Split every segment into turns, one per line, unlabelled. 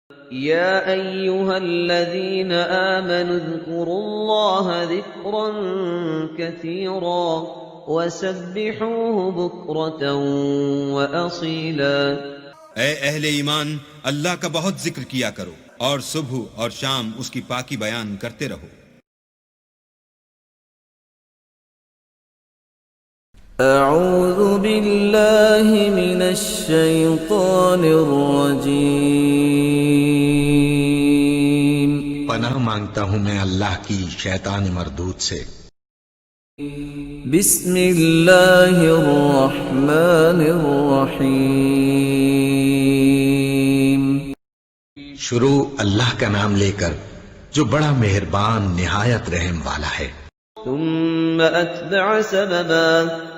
يا أيها الذين آمنوا اذكروا الله ذكرا كثيرا وسبحوه بكرة وأصيلا۔
اے اہل ایمان، اللہ کا بہت ذکر کیا کرو اور صبح اور شام اس کی پاکی بیان کرتے رہو۔
اعوذ باللہ من الشیطان الرجیم۔
پناہ مانگتا ہوں میں اللہ کی شیطان مردود سے۔
بسم اللہ الرحمن الرحیم۔
شروع اللہ کا نام لے کر جو بڑا مہربان نہایت رحم والا ہے۔
ثم أتبع سببا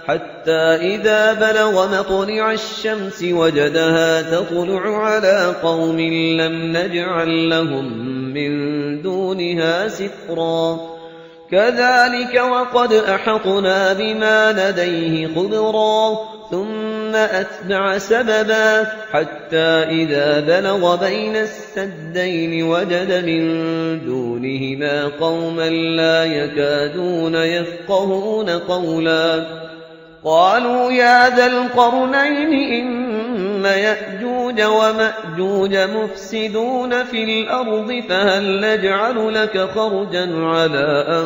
حتى إذا بلغ مطلع الشمس وجدها تطلع على قوم لم نجعل لهم من دونها سترا كذلك وقد أحطنا بما لديه خبرا ثم أتبع سببا حتى إذا بلغ بين السدين وجد من دونهما قوما لا يكادون يفقهون قولا قالوا يا ذا القرنين إن يأجوج ومأجوج مفسدون في الأرض فهل نجعل لك خرجا على أن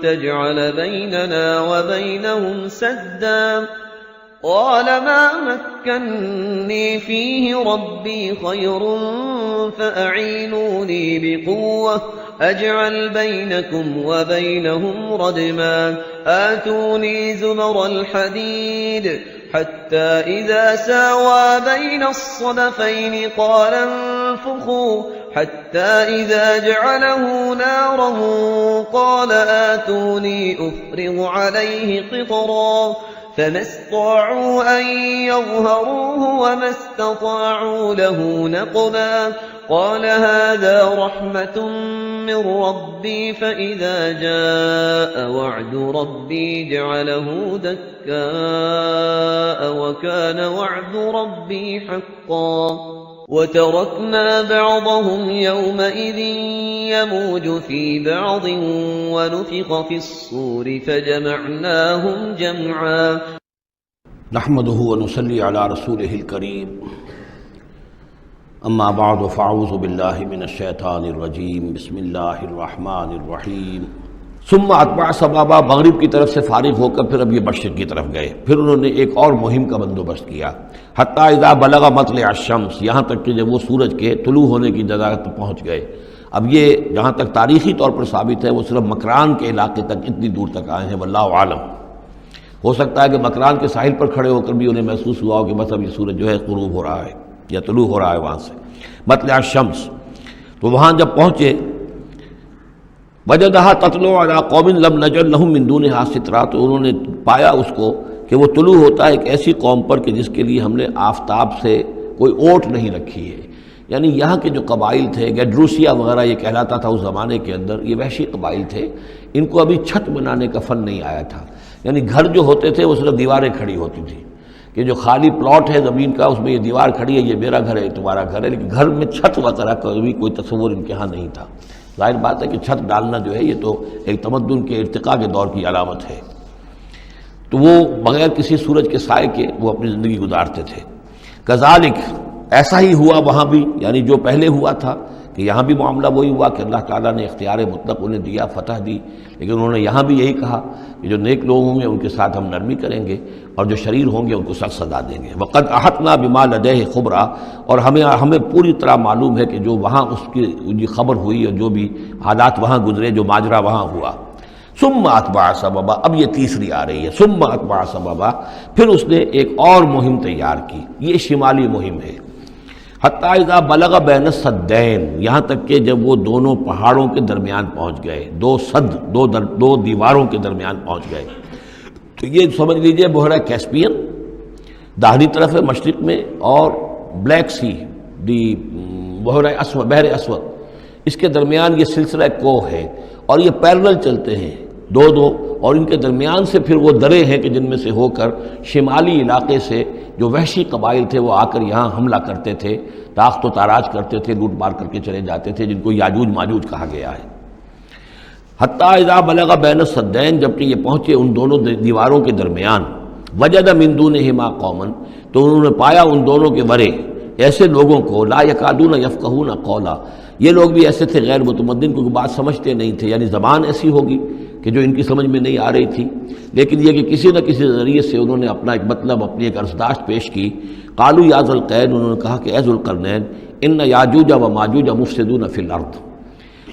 تجعل بيننا وبينهم سدا قال ما مكنني فيه ربي خير فأعينوني بقوة أجعل بينكم وبينهم ردما آتوني زبر الحديد حتى إذا ساوى بين الصدفين قال انفخوا حتى إذا جعله نارا قال آتوني أفرغ عليه قطرا فما استطاعوا أن يظهروه وما استطاعوا له نقبا قال هذا رحمة من ربي فإذا جاء وعد ربي جعله دكاء وكان وعد ربي حقا وتركنا بعضهم يومئذ يموج في بعض ونفخ في الصور فجمعناهم جمعا۔
نحمده ونصلي على رسوله الكريم، اما بعد فاعوذ باللہ من الشیطان الرجیم، بسم اللہ الرحمن الرحیم۔ ثم اتبع سبابا، مغرب کی طرف سے فارغ ہو کر پھر اب یہ مشرق کی طرف گئے، پھر انہوں نے ایک اور مہم کا بندوبست کیا۔ حتی اذا بلغ مطلع الشمس، یہاں تک کہ جب وہ سورج کے طلوع ہونے کی جگہ تک پہنچ گئے۔ اب یہ جہاں تک تاریخی طور پر ثابت ہے وہ صرف مکران کے علاقے تک اتنی دور تک آئے ہیں، واللہ عالم۔ ہو سکتا ہے کہ مکران کے ساحل پر کھڑے ہو کر بھی انہیں محسوس ہوا ہو کہ بس اب یہ سورج جو ہے غروب ہو رہا ہے یا طلوع ہو رہا ہے وہاں سے مطلع الشمس۔ تو وہاں جب پہنچے وجدہا تطلع علی قوم لم نجعل لهم من دونہا سترا، تو انہوں نے پایا اس کو کہ وہ طلوع ہوتا ہے ایک ایسی قوم پر کہ جس کے لیے ہم نے آفتاب سے کوئی اوٹ نہیں رکھی ہے۔ یعنی یہاں کے جو قبائل تھے، گیڈروسیا وغیرہ یہ کہلاتا تھا اس زمانے کے اندر، یہ وحشی قبائل تھے، ان کو ابھی چھت بنانے کا فن نہیں آیا تھا۔ یعنی گھر جو ہوتے تھے وہ صرف دیواریں کھڑی ہوتی تھیں کہ جو خالی پلاٹ ہے زمین کا اس میں یہ دیوار کھڑی ہے، یہ میرا گھر ہے، تمہارا گھر ہے، لیکن گھر میں چھت وغیرہ کا بھی کوئی تصور ان کے ہاں نہیں تھا۔ ظاہر بات ہے کہ چھت ڈالنا جو ہے یہ تو ایک تمدن کے ارتقاء کے دور کی علامت ہے۔ تو وہ بغیر کسی سورج کے سائے کے وہ اپنی زندگی گزارتے تھے۔ کذالک، ایسا ہی ہوا وہاں بھی، یعنی جو پہلے ہوا تھا کہ یہاں بھی معاملہ وہی ہوا کہ اللہ تعالیٰ نے اختیار مطلق انہیں دیا، فتح دی، لیکن انہوں نے یہاں بھی یہی کہا کہ جو نیک لوگ ہوں گے ان کے ساتھ ہم نرمی کریں گے اور جو شریر ہوں گے ان کو سخت سزا دیں گے۔ وقد احطنا بما لدیہ خبرا، اور ہمیں پوری طرح معلوم ہے کہ جو وہاں اس کی خبر ہوئی اور جو بھی حالات وہاں گزرے، جو ماجرا وہاں ہوا۔ ثم اتبع سببا، اب یہ تیسری آ رہی ہے، ثم اتبع سببا، پھر اس نے ایک اور مہم تیار کی، یہ شمالی مہم ہے۔ حتی اذا بلغ بین السدین، یہاں تک کہ جب وہ دونوں پہاڑوں کے درمیان پہنچ گئے، دو سد، دو دیواروں کے درمیان پہنچ گئے۔ تو یہ سمجھ لیجئے بحیرہ کیسپیئن داہنی طرف ہے مشرق میں، اور بلیک سی بحر اسود، اس کے درمیان یہ سلسلہ کوہ ہے، اور یہ پیرلل چلتے ہیں دو، اور ان کے درمیان سے پھر وہ درے ہیں کہ جن میں سے ہو کر شمالی علاقے سے جو وحشی قبائل تھے وہ آ کر یہاں حملہ کرتے تھے تاخت و تاراج کرتے تھے، لوٹ مار کر کے چلے جاتے تھے، جن کو یاجوج ماجوج کہا گیا ہے۔ حتیٰ اذا بلغ بین السدین، جبکہ یہ پہنچے ان دونوں دیواروں کے درمیان، وجد من دونہما قوما، تو انہوں نے پایا ان دونوں کے ورے ایسے لوگوں کو، لا یکادون یفقہون قولا، یہ لوگ بھی ایسے تھے غیر متمدن، کیونکہ بات سمجھتے نہیں تھے، یعنی زبان ایسی ہوگی کہ جو ان کی سمجھ میں نہیں آ رہی تھی، لیکن یہ کہ کسی نہ کسی ذریعے سے انہوں نے اپنا ایک مطلب، اپنی ایک عرضداشت پیش کی۔ قالوا یا ذا القرنین، انہوں نے کہا کہ اے ذو القرنین، ان یاجوج و ماجوج مفسدون فی الارض،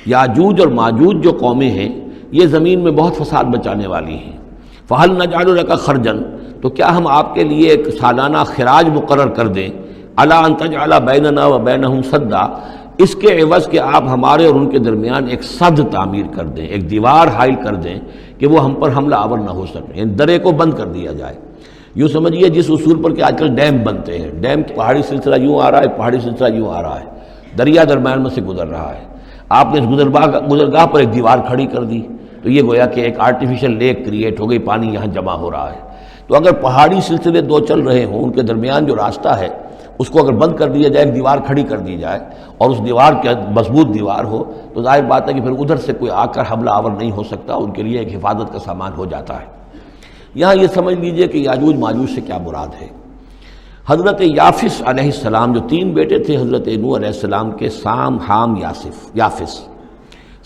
یاجوج اور ماجوج جو قومیں ہیں یہ زمین میں بہت فساد مچانے والی ہیں۔ فہل نجعل لک خرجا، تو کیا ہم آپ کے لیے ایک سالانہ خراج مقرر کر دیں، الی ان تجعل بیننا و بینہم سدا، اس کے عوض کہ آپ ہمارے اور ان کے درمیان ایک سد تعمیر کر دیں، ایک دیوار حائل کر دیں کہ وہ ہم پر حملہ آور نہ ہو سکے، یعنی درے کو بند کر دیا جائے۔ یوں سمجھیے جس اصول پر کہ آج کل ڈیم بنتے ہیں، ڈیم پہاڑی سلسلہ یوں آ رہا ہے، پہاڑی سلسلہ یوں آ رہا ہے، دریا درمیان میں سے گزر رہا ہے، آپ نے اس گزرگاہ پر ایک دیوار کھڑی کر دی تو یہ گویا کہ ایک آرٹیفیشل لیک کریٹ ہو گئی، پانی یہاں جمع ہو رہا ہے۔ تو اگر پہاڑی سلسلے دو چل رہے ہوں، ان کے درمیان جو راستہ ہے اس کو اگر بند کر دیا جائے، ایک دیوار کھڑی کر دی جائے، اور اس دیوار کے مضبوط دیوار ہو، تو ظاہر بات ہے کہ پھر ادھر سے کوئی آ کر حملہ آور نہیں ہو سکتا، ان کے لیے ایک حفاظت کا سامان ہو جاتا ہے۔ یہاں یہ سمجھ لیجئے کہ یاجوج ماجوج سے کیا مراد ہے۔ حضرت یافس علیہ السلام، جو تین بیٹے تھے حضرت نوح علیہ السلام کے، سام، حام، یافس،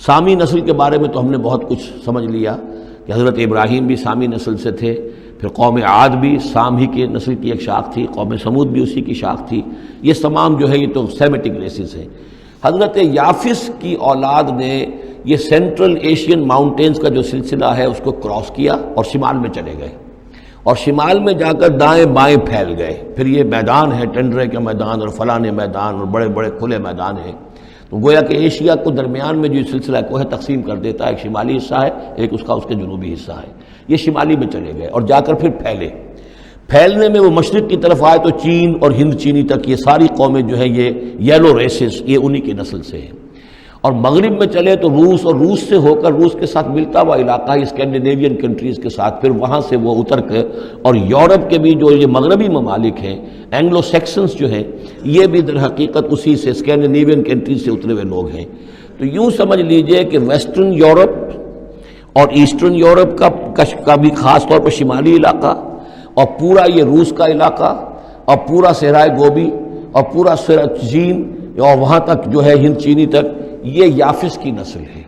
سامی نسل کے بارے میں تو ہم نے بہت کچھ سمجھ لیا کہ حضرت ابراہیم بھی سامی نسل سے تھے، پھر قوم عاد بھی سام ہی کے نسل کی ایک شاخ تھی، قوم سمود بھی اسی کی شاخ تھی، یہ تمام جو ہے یہ تو سیمیٹک ریسز ہیں۔ حضرت یافس کی اولاد نے یہ سینٹرل ایشین ماؤنٹینز کا جو سلسلہ ہے اس کو کراس کیا اور شمال میں چلے گئے، اور شمال میں جا کر دائیں بائیں پھیل گئے۔ پھر یہ میدان ہے، ٹنڈرے کا میدان اور فلانے میدان اور بڑے بڑے کھلے میدان ہیں، تو گویا کہ ایشیا کو درمیان میں جو سلسلہ کوہ تقسیم کر دیتا ہے، ایک شمالی حصہ ہے، ایک اس کے جنوبی حصہ ہے، یہ شمالی میں چلے گئے اور جا کر پھر پھیلنے میں وہ مشرق کی طرف آئے تو چین اور ہند چینی تک یہ ساری قومیں جو ہے یہ یلو ریسز، یہ انہی کی نسل سے ہیں۔ اور مغرب میں چلے تو روس، اور روس سے ہو کر روس کے ساتھ ملتا ہوا علاقہ ہے اسکینڈینیوین کنٹریز کے ساتھ، پھر وہاں سے وہ اتر کے، اور یورپ کے بھی جو یہ مغربی ممالک ہیں، اینگلو سیکسنز جو ہیں، یہ بھی در حقیقت اسی سے اسکینڈینیوین کنٹریز سے اترے ہوئے لوگ ہیں۔ تو یوں سمجھ لیجئے کہ ویسٹرن یورپ اور ایسٹرن یورپ کا بھی خاص طور پر شمالی علاقہ، اور پورا یہ روس کا علاقہ، اور پورا صحرائے گوبی، اور پورا چین، اور وہاں تک جو ہے ہند چینی تک، یہ یافس کی نسل ہے۔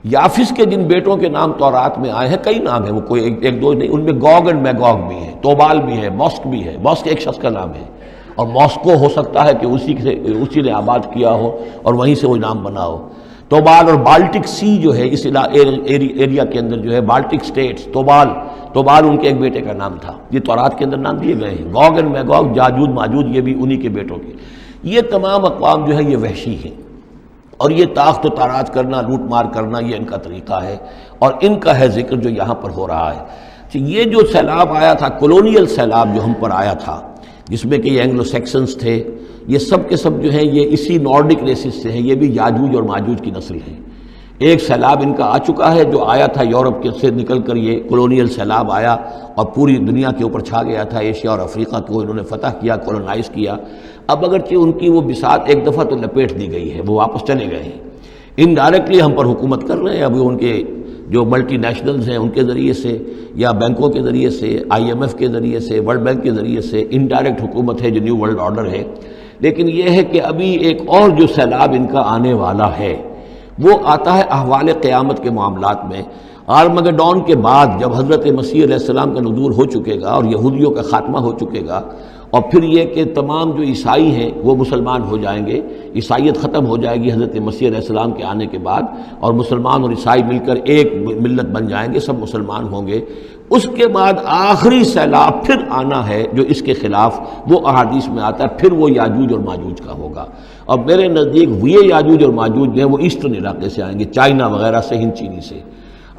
یافس کے جن بیٹوں کے نام تورات میں آئے ہیں، کئی نام ہیں، وہ کوئی ایک دو نہیں، ان میں گوگ اینڈ میگوگ بھی ہے، توبال بھی ہے، موسک بھی ہے۔ موسک ایک شخص کا نام ہے، اور موسکو ہو سکتا ہے کہ اسی نے آباد کیا ہو اور وہیں سے وہ نام بنا ہو۔ توبال اور بالٹک سی جو ہے اس ایریا کے اندر جو ہے، بالٹک سٹیٹس، توبال ان کے ایک بیٹے کا نام تھا، یہ تورات کے اندر نام دیے گئے ہیں۔ گوگ اینڈ میگوگ، جاجوج ماجوج، یہ بھی انہی کے بیٹوں کے۔ یہ تمام اقوام جو ہے یہ وحشی ہیں، اور یہ تاخت و تاراج کرنا، لوٹ مار کرنا، یہ ان کا طریقہ ہے، اور ان کا ہے ذکر جو یہاں پر ہو رہا ہے۔ یہ جو سیلاب آیا تھا، کولونیل سیلاب جو ہم پر آیا تھا، جس میں کہ یہ اینگلو سیکسنز تھے، یہ سب کے سب جو ہیں یہ اسی نارڈک ریسز سے ہیں، یہ بھی یاجوج اور ماجوج کی نسل ہیں۔ ایک سیلاب ان کا آ چکا ہے جو آیا تھا یورپ کے سے نکل کر، یہ کولونیل سیلاب آیا اور پوری دنیا کے اوپر چھا گیا تھا، ایشیا اور افریقہ کو انہوں نے فتح کیا، کولونائز کیا۔ اب اگرچہ ان کی وہ بساط ایک دفعہ تو لپیٹ دی گئی ہے، وہ واپس چلے گئے ہیں، انڈائریکٹلی ہم پر حکومت کر رہے ہیں۔ ابھی ان کے جو ملٹی نیشنلز ہیں ان کے ذریعے سے، یا بینکوں کے ذریعے سے، IMF کے ذریعے سے، ورلڈ بینک کے ذریعے سے انڈائریکٹ حکومت ہے جو نیو ورلڈ آرڈر ہے۔ لیکن یہ ہے کہ ابھی ایک اور جو سیلاب ان کا آنے والا ہے وہ آتا ہے احوال قیامت کے معاملات میں۔ آرمگڈون کے بعد جب حضرت مسیح علیہ السلام کا نزول ہو چکے گا اور یہودیوں کا خاتمہ ہو چکے گا، اور پھر یہ کہ تمام جو عیسائی ہیں وہ مسلمان ہو جائیں گے، عیسائیت ختم ہو جائے گی حضرت مسیح علیہ السلام کے آنے کے بعد، اور مسلمان اور عیسائی مل کر ایک ملت بن جائیں گے، سب مسلمان ہوں گے۔ اس کے بعد آخری سیلاب پھر آنا ہے جو اس کے خلاف، وہ احادیث میں آتا ہے، پھر وہ یاجوج اور ماجوج کا ہوگا۔ اور میرے نزدیک یہ یاجوج اور ماجوج جو ہیں وہ ایسٹرن علاقے سے آئیں گے، چائنا وغیرہ سے، ہند چینی سے۔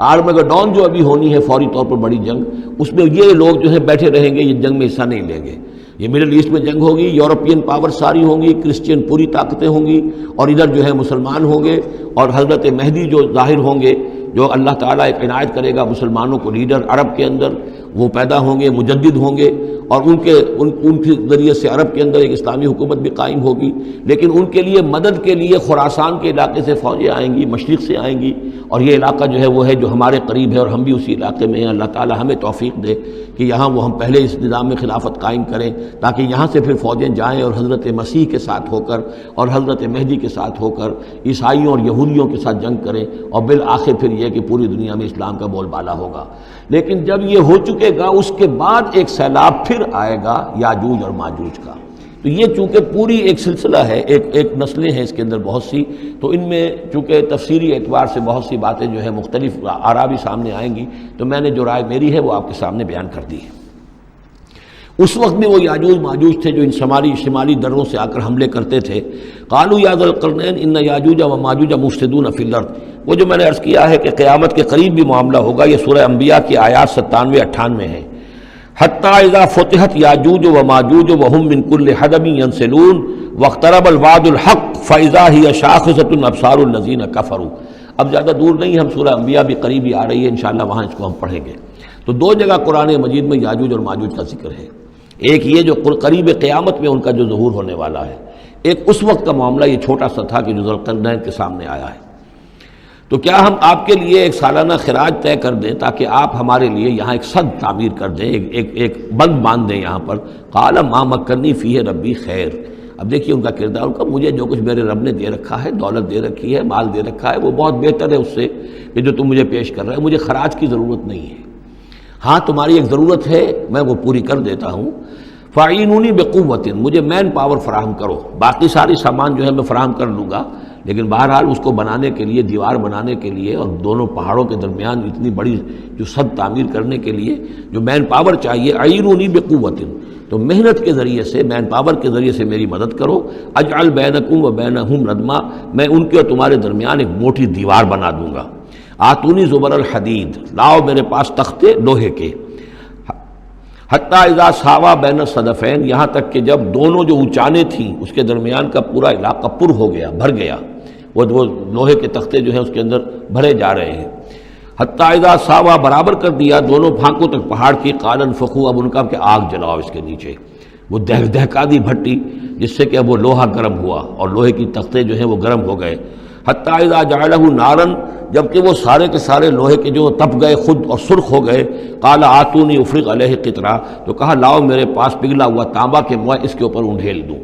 آرمگڈون جو ابھی ہونی ہے فوری طور پر بڑی جنگ، اس میں یہ لوگ جو ہے بیٹھے رہیں گے، یہ جنگ میں حصہ نہیں لیں گے۔ یہ مڈل ایسٹ میں جنگ ہوگی، یورپین پاور ساری ہوں گی، کرسچین پوری طاقتیں ہوں گی، اور ادھر جو ہے مسلمان ہوں گے، اور حضرت مہدی جو ظاہر ہوں گے، جو اللہ تعالیٰ ایک عنایت کرے گا مسلمانوں کو لیڈر عرب کے اندر، وہ پیدا ہوں گے، مجدد ہوں گے، اور ان کے ذریعے سے عرب کے اندر ایک اسلامی حکومت بھی قائم ہوگی، لیکن ان کے لیے مدد کے لیے خراسان کے علاقے سے فوجیں آئیں گی، مشرق سے آئیں گی، اور یہ علاقہ جو ہے وہ ہے جو ہمارے قریب ہے اور ہم بھی اسی علاقے میں ہیں۔ اللہ تعالی ہمیں توفیق دے کہ یہاں وہ ہم پہلے اس نظام میں خلافت قائم کریں، تاکہ یہاں سے پھر فوجیں جائیں اور حضرت مسیح کے ساتھ ہو کر اور حضرت مہدی کے ساتھ ہو کر عیسائیوں اور یہودیوں کے ساتھ جنگ کریں، اور بالآخر پھر یہ کہ پوری دنیا میں اسلام کا بول بالا ہوگا۔ لیکن جب یہ ہو چکے گا، اس کے بعد ایک سیلاب پھر آئے گا یاجوج اور ماجوج کا۔ تو یہ چونکہ پوری ایک سلسلہ ہے، ایک نسلیں ہیں اس کے اندر بہت سی، تو ان میں چونکہ تفسیری اعتبار سے بہت سی باتیں جو ہے مختلف آراء بھی سامنے آئیں گی، تو میں نے جو رائے میری ہے وہ آپ کے سامنے بیان کر دی ہے۔ اس وقت بھی وہ یاجوج ماجوج تھے جو ان شمالی دروں سے آ کر حملے کرتے تھے۔ قالوا یا ذا القرنین ان یاجوج و ماجوج مفسدون فی الارض، وہ جو میں نے عرض کیا ہے کہ قیامت کے قریب بھی معاملہ ہوگا، یہ سورہ انبیاء کی آیات 97-98 ہے۔ حتی اذا فتحت یاجوج و ماجوج وهم من کل حدب ینسلون واقترب الوعد الحق فاذا هی شاخصۃ ابصار الذین کفروا۔ اب زیادہ دور نہیں، ہم سورہ انبیاء بھی قریب ہی آ رہی ہے، انشاءاللہ وہاں اس کو ہم پڑھیں گے۔ تو دو جگہ قرآن مجید میں یاجوج اور ماجوج کا ذکر ہے، ایک یہ جو قریب قیامت میں ان کا جو ظہور ہونے والا ہے، ایک اس وقت کا معاملہ یہ چھوٹا سا تھا کہ جو ذوالقرنین کے سامنے آیا ہے۔ تو کیا ہم آپ کے لیے ایک سالانہ خراج طے کر دیں تاکہ آپ ہمارے لیے یہاں ایک سد تعمیر کر دیں، ایک بند باندھ دیں یہاں پر؟ قال ما مکنی فیہ ربی خیر۔ اب دیکھیے ان کا کردار، ان کا مجھے جو کچھ میرے رب نے دے رکھا ہے، دولت دے رکھی ہے، مال دے رکھا ہے، وہ بہت بہتر ہے اس سے کہ جو تم مجھے پیش کر رہے ہو، مجھے خراج کی ضرورت نہیں ہے۔ ہاں تمہاری ایک ضرورت ہے، میں وہ پوری کر دیتا ہوں۔ فاعینونی بقوت، مجھے مین پاور فراہم کرو، باقی ساری سامان جو ہے میں فراہم کر لوں گا، لیکن بہرحال اس کو بنانے کے لیے، دیوار بنانے کے لیے اور دونوں پہاڑوں کے درمیان اتنی بڑی جو سد تعمیر کرنے کے لیے جو مین پاور چاہیے، اعینونی بقوت، تو محنت کے ذریعے سے، مین پاور کے ذریعے سے میری مدد کرو۔ اجعل بینکم و بینہم ردما، میں ان کے اور تمہارے درمیان ایک موٹی دیوار بنا دوں گا۔ آتونی زبر الحدید، لاؤ میرے پاس تختے لوہے کے۔ حتیٰ اذا ساوا بین الصدفین، یہاں تک کہ جب دونوں جو اونچانے تھیں اس کے درمیان کا پورا علاقہ پر ہو گیا، بھر گیا، وہ لوہے کے تختے جو ہیں اس کے اندر بھرے جا رہے ہیں۔ حتیٰ اذا ساوا، برابر کر دیا دونوں پھانکوں تک پہاڑ کی، قال انفخوا، اب ان کا کہ آگ جلاؤ اس کے نیچے، وہ دہکا دی بھٹی جس سے کہ اب وہ لوہا گرم ہوا اور لوہے کی تختے جو ہیں وہ گرم ہو گئے۔ حتیٰ اذا جعلہ نارا، جبکہ وہ سارے کے سارے لوہے کے جو تپ گئے خود اور سرخ ہو گئے۔ قال آتونی افرغ علیہ قطرہ، تو کہا لاؤ میرے پاس پگھلا ہوا تانبا کہ میں اس کے اوپر انڈھیل دوں۔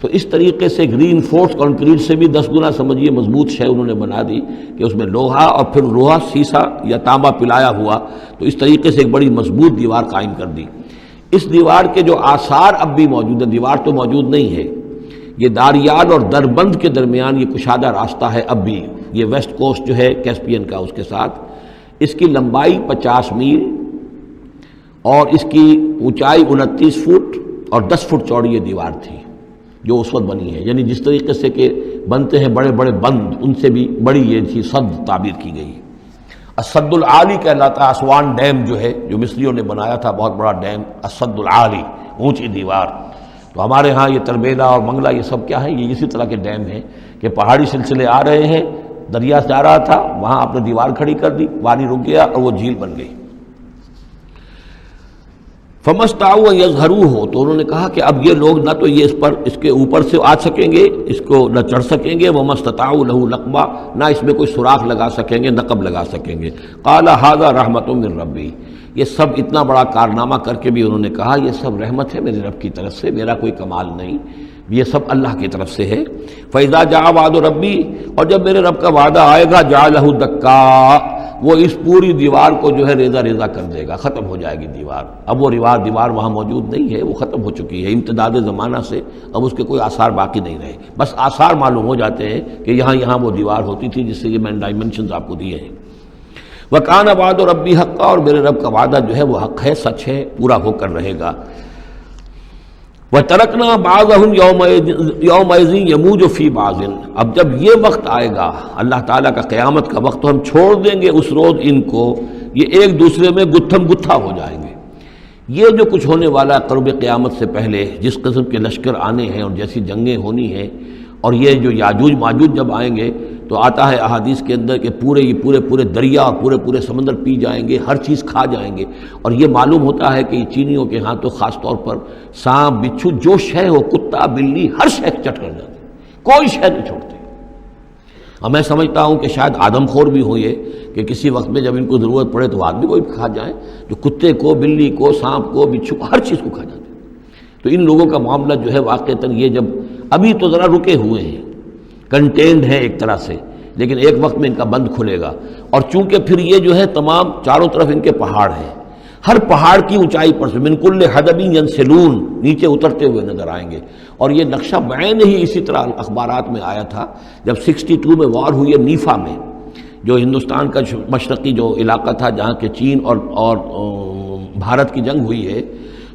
تو اس طریقے سے گرین فورس کنکریٹ سے بھی 10 گنا سمجھیے مضبوط شے انہوں نے بنا دی کہ اس میں لوہا اور پھر لوہا سیسا یا تانبا پلایا ہوا، تو اس طریقے سے ایک بڑی مضبوط دیوار قائم کر دی۔ اس دیوار کے جو آثار اب بھی موجود ہیں، دیوار تو موجود نہیں ہے، یہ داریال اور دربند کے درمیان یہ کشادہ راستہ ہے اب بھی، یہ ویسٹ کوسٹ جو ہے کیسپین کا، اس کے ساتھ اس کی لمبائی 50 میل اور اس کی اونچائی 29 فٹ اور 10 فٹ چوڑی یہ دیوار تھی جو اس وقت بنی ہے۔ یعنی جس طریقے سے کہ بنتے ہیں بڑے بڑے بند، ان سے بھی بڑی یہ تھی سد تعبیر کی گئی۔ السد العالی کہلاتا ہے اسوان ڈیم جو ہے، جو مصریوں نے بنایا تھا، بہت بڑا ڈیم، السد العالی، اونچی دیوار۔ تو ہمارے ہاں یہ تربیلا اور منگلا یہ سب کیا ہے، یہ اسی طرح کے ڈیم ہیں کہ پہاڑی سلسلے آ رہے ہیں، دریا سے آ رہا تھا، وہاں آپ نے دیوار کھڑی کر دی، پانی رک گیا اور وہ جھیل بن گئی۔ فَمَسْتَعُوا أَن يَظْهَرُوهُ، تو انہوں نے کہا کہ اب یہ لوگ نہ تو یہ اس کے اوپر سے آ سکیں گے، اس کو نہ چڑھ سکیں گے، وَمَا اسْتَطَاعُوا لَهُ نَقْبًا، نہ اس میں کوئی سوراخ لگا سکیں گے، نقب لگا سکیں گے۔ قَالَ هَذَا رَحْمَةٌ مِّن رَّبِّي، یہ سب اتنا بڑا کارنامہ کر کے بھی انہوں نے کہا یہ سب رحمت ہے میرے رب کی طرف سے، میرا کوئی کمال نہیں، یہ سب اللہ کی طرف سے ہے۔ فَإِذَا جَاءَ وَعْدُ رَبِّي، اور جب میرے رب کا وعدہ آئے گا، جَعَلَهُ دَكَّاء، وہ اس پوری دیوار کو جو ہے ریزہ ریزہ کر دے گا، ختم ہو جائے گی دیوار۔ اب وہ دیوار وہاں موجود نہیں ہے، وہ ختم ہو چکی ہے امتداد زمانہ سے، اب اس کے کوئی آثار باقی نہیں رہے، بس آثار معلوم ہو جاتے ہیں کہ یہاں وہ دیوار ہوتی تھی جس سے یہ میں نے ڈائمنشنز آپ کو دیے ہیں۔ وَكَانَ وَعْدُ رَبِّي حَقًّا، اور میرے رب کا وعدہ جو ہے وہ حق ہے، سچ ہے، پورا ہو کر رہے گا۔ وَتَرَكْنَا بَعْضَهُمْ يَوْمَئِذٍ يَمُوجُ فِي بَعْضٍ، اب جب یہ وقت آئے گا اللہ تعالیٰ کا قیامت کا وقت، تو ہم چھوڑ دیں گے اس روز ان کو، یہ ایک دوسرے میں گتھم گتھا ہو جائیں گے۔ یہ جو کچھ ہونے والا ہے قرب قیامت سے پہلے، جس قسم کے لشکر آنے ہیں اور جیسی جنگیں ہونی ہیں، اور یہ جو یاجوج ماجوج جب آئیں گے تو آتا ہے احادیث کے اندر کہ پورے دریا اور پورے سمندر پی جائیں گے، ہر چیز کھا جائیں گے. اور یہ معلوم ہوتا ہے کہ یہ چینیوں کے ہاں تو خاص طور پر سانپ بچھو جو شے ہو، کتا بلی، ہر شے چٹ کر جاتے، کوئی شے نہیں چھوڑتے. اور میں سمجھتا ہوں کہ شاید آدم خور بھی ہو یہ کہ کسی وقت میں جب ان کو ضرورت پڑے تو آدمی کو بھی کھا جائیں، جو کتے کو، بلی کو، سانپ کو، بچھو کو، ہر چیز کو کھا جاتے. تو ان لوگوں کا معاملہ جو ہے واقعتاً یہ جب ابھی تو ذرا رکے ہوئے ہیں، کنٹینڈ ہے ایک طرح سے، لیکن ایک وقت میں ان کا بند کھلے گا. اور چونکہ پھر یہ جو ہے تمام چاروں طرف ان کے پہاڑ ہیں، ہر پہاڑ کی اونچائی پر سے من کل حدب ینسلون نیچے اترتے ہوئے نظر آئیں گے. اور یہ نقشہ بعین ہی اسی طرح اخبارات میں آیا تھا جب 62 میں وار ہوئی ہے نیفا میں، جو ہندوستان کا مشرقی جو علاقہ تھا جہاں کہ چین اور بھارت کی جنگ ہوئی ہے،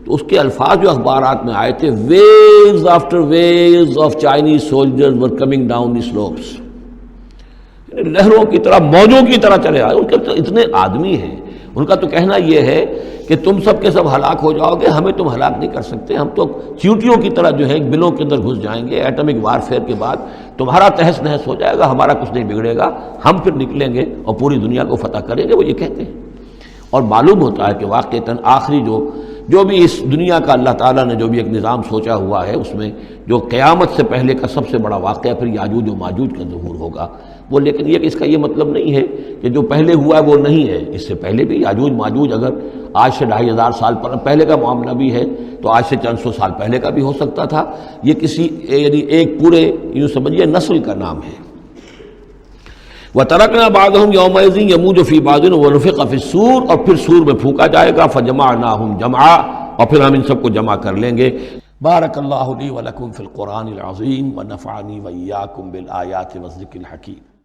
تو اس کے الفاظ جو اخبارات میں آئے تھے، waves after waves of Chinese soldiers were coming down the slopes, لہروں کی طرح، موجوں کی طرح چلے آئے. ان کے تو اتنے آدمی ہیں، ان کا تو کہنا یہ ہے کہ تم سب کے سب ہلاک ہو جاؤ گے، ہمیں تم ہلاک نہیں کر سکتے، ہم تو چیونٹیوں کی طرح جو ہے بلوں کے اندر گھس جائیں گے. ایٹمک وارفیئر کے بعد تمہارا تہس نہس ہو جائے گا، ہمارا کچھ نہیں بگڑے گا، ہم پھر نکلیں گے اور پوری دنیا کو فتح کریں گے، وہ یہ کہتے ہیں. اور معلوم ہوتا ہے کہ واقعتاً آخری جو بھی اس دنیا کا اللہ تعالیٰ نے جو بھی ایک نظام سوچا ہوا ہے، اس میں جو قیامت سے پہلے کا سب سے بڑا واقعہ پھر یاجوج و ماجوج کا ظہور ہوگا. وہ لیکن یہ کہ اس کا یہ مطلب نہیں ہے کہ جو پہلے ہوا ہے وہ نہیں ہے، اس سے پہلے بھی یاجوج ماجوج اگر آج سے 2500 سال پہلے کا معاملہ بھی ہے تو آج سے چند سو سال پہلے کا بھی ہو سکتا تھا. یہ کسی یعنی ایک پورے یوں سمجھیے نسل کا نام ہے. وَتَرَكْنَا بَعْضَهُمْ يَوْمَئِذٍ يَمُوجُ فِي بَعْضٍ وَنُفِخَ فِي الصُّورِ، اور پھر سور میں پھونکا جائے گا، فَجَمَعْنَاهُمْ جَمْعًا، اور پھر ہم ان سب کو جمع کر لیں گے. بارک اللہ لی ولکم فی القرآن العظیم ونفعنی وإیاکم بالآیات والذکر الحکیم.